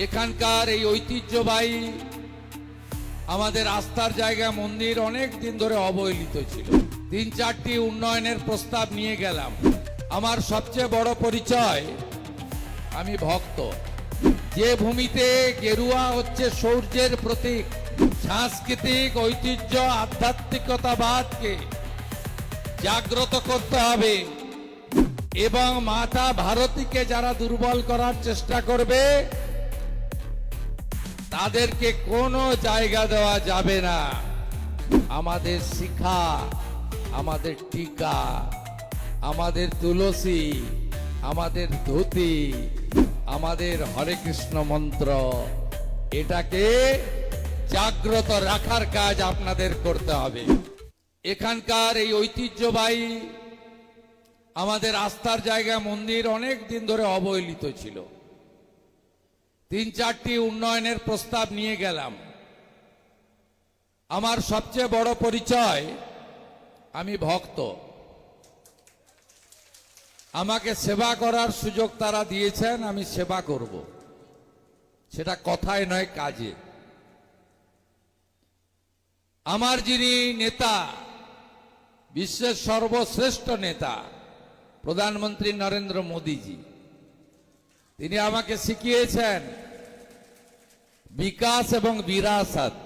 এখানকার এই ঐতিহ্যবাহী আমাদের আস্থার জায়গা মন্দির অনেক দিন ধরে অবহেলিত ছিল। 3-4টি উন্নয়নের প্রস্তাব নিয়ে গেলাম। আমার সবচেয়ে বড় পরিচয়, আমি ভক্ত। যে ভূমিতে গেরুয়া হচ্ছে শৌর্যের প্রতীক, সাংস্কৃতিক ঐতিহ্য আধ্যাত্মিকতাবাদকে জাগ্রত করতে হবে এবং মাতা ভারতীকে যারা দুর্বল করার চেষ্টা করবে তাদেরকে কোনো জায়গা দেওয়া যাবে না। আমাদের শিখা, আমাদের টিকা, আমাদের তুলসী, আমাদের ধুতি, আমাদের হরে কৃষ্ণ মন্ত্র, এটাকে জাগ্রত রাখার কাজ আপনাদের করতে হবে। এখানকার এই ঐতিহ্যবাহী আমাদের আস্থার জায়গা মন্দির অনেক দিন ধরে অবহেলিত ছিল। 3-4টি উন্নয়নের প্রস্তাব নিয়ে গেলাম। আমার সবচেয়ে বড় পরিচয়, আমি ভক্ত। আমাকে সেবা করার সুযোগ তারা দিয়েছেন, আমি সেবা করব, সেটা কথায় নয় কাজে। আমার যিনি নেতা, বিশ্বের সর্বশ্রেষ্ঠ নেতা প্রধানমন্ত্রী নরেন্দ্র মোদীজি, তিনি আমাকে শিখিয়েছেন বিকাশ এবং বিরাসত,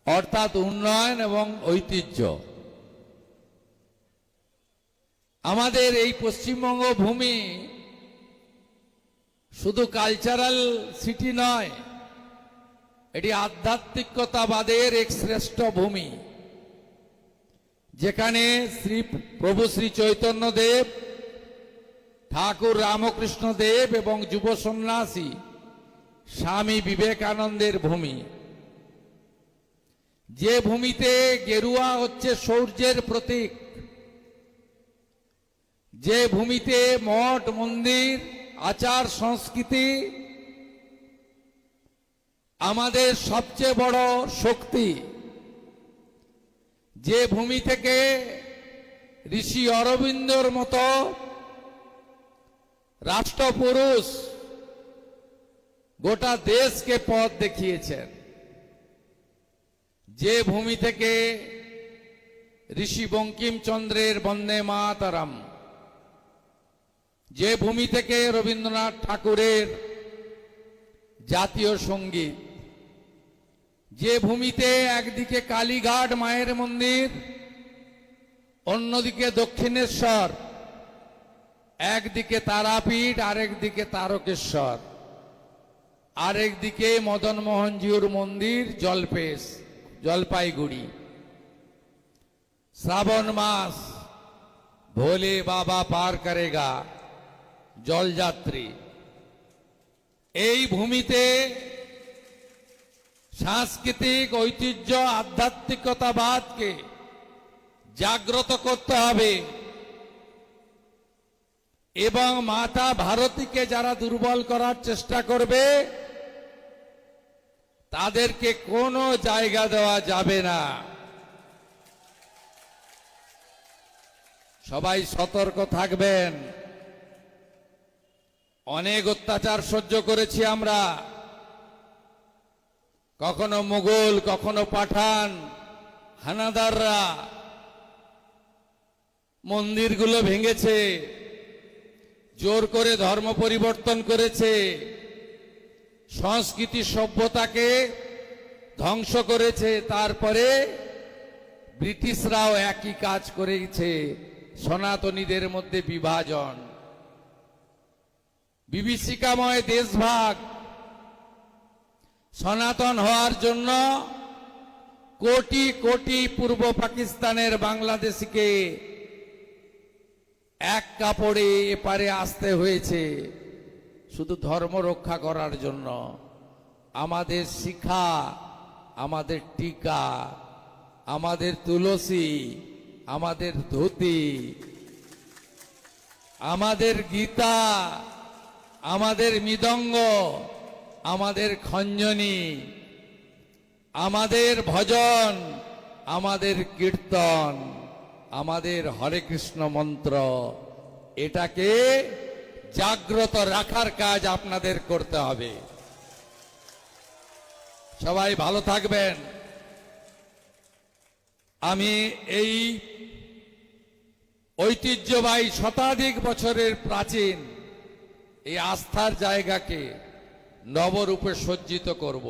অর্থাৎ উন্নয়ন এবং ঐতিহ্য। আমাদের এই পশ্চিমবঙ্গ ভূমি শুধু কালচারাল সিটি নয়, এটি আধ্যাত্মিকতাবাদের এক শ্রেষ্ঠ ভূমি, যেখানে প্রভু শ্রী চৈতন্য দেব, ঠাকুর রামকৃষ্ণ দেব এবং যুব সন্ন্যাসী স্বামী বিবেকানন্দের ভূমি। যে ভূমিতে গেরুয়া হচ্ছে শৌর্যের প্রতীক, যে ভূমিতে মঠ মন্দির আচার সংস্কৃতি আমাদের সবচেয়ে বড় শক্তি, যে ভূমি থেকে ঋষি অরবিন্দর মতো রাষ্ট্রপুরুষ গোটা দেশকে পথ দেখিয়েছেন, যে ভূমি থেকে ঋষি বঙ্কিমচন্দ্রের বন্দে মাতরম, যে ভূমি থেকে রবীন্দ্রনাথ ঠাকুরের জাতীয় সঙ্গীত, যে ভূমিতে একদিকে কালীঘাট মায়ের মন্দির, অন্যদিকে দক্ষিণেশ্বর, একদিকে তারাপীঠ, আরেকদিকে তারকেশ্বর, আরেকদিকে মদন মোহনজিউর মন্দির জলপাইগুড়ি। শ্রাবণ মাস ভোলে বাবা পার করেগা জলযাত্রী। এই ভূমিতে সাংস্কৃতিক ঐতিহ্য আধ্যাত্মিকতাবাদকে জাগ্রত করতে হবে এবং মাতা ভারতীকে যারা দুর্বল করার চেষ্টা করবে তাদেরকে কোনো জায়গা দেওয়া যাবে না। সবাই সতর্ক থাকবেন। অনেক অত্যাচার সহ্য করেছি আমরা, কখনো মুঘল, কখনো পাঠান, হানাদাররা মন্দিরগুলো ভেঙেছে, জোর করে ধর্ম পরিবর্তন করেছে, সংস্কৃতি সভ্যতাকে ধ্বংস করেছে। তারপরে ব্রিটিশরাও একই কাজ করেছে, সনাতনীদের মধ্যে বিভাজন, বিভীষিকাময় দেশভাগ। সনাতন হওয়ার জন্য কোটি কোটি পূর্ব পাকিস্তানের বাংলাদেশিকে এক কাপড়ে এপারে আসতে হয়েছে শুধু ধর্ম রক্ষা করার জন্য। আমাদের শিখা, আমাদের টিকা, আমাদের তুলসী, আমাদের ধুতি, আমাদের গীতা, আমাদের মৃদঙ্গ, আমাদের খঞ্জনি, আমাদের ভজন, আমাদের কীর্তন, আমাদের হরে কৃষ্ণ মন্ত্র, এটাকে জাগ্রত রাখার কাজ আপনাদের করতে হবে। সবাই ভালো থাকবেন। আমি এই ঐতিহ্যবাহী শতাধিক বছরের প্রাচীন এই আস্থার জায়গাকে নবরূপে সজ্জিত করব।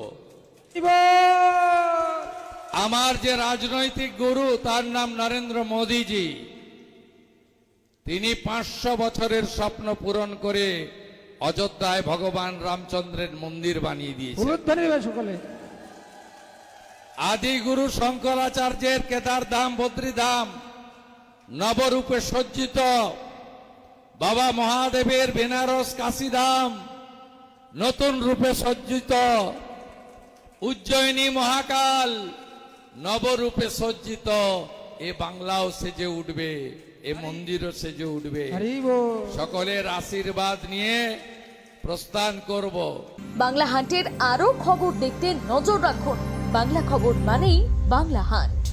আমার যে রাজনৈতিক গুরু তার নাম নরেন্দ্র মোদীজি। তিনি 500 বছরের স্বপ্ন পূরণ করে অযোধ্যায় ভগবান রামচন্দ্রের মন্দির বানিয়ে দিয়েছেন। আদি গুরু শঙ্করাচার্যের কেদার ধাম বদ্রীধাম নবরূপে সজ্জিত। বাবা মহাদেবের বেনারস কাশীধাম নতুন রূপে সজ্জিত। উজ্জয়িনী মহাকাল নবরূপে সজ্জিত। এ বাংলাও সেজে উঠবে, এ মন্দিরও সেজে উঠবে। সকলের আশীর্বাদ নিয়ে প্রস্থান করব। বাংলা হান্টের আরো খবর দেখতে নজর রাখুন। বাংলা খবর মানেই বাংলা হান্ট।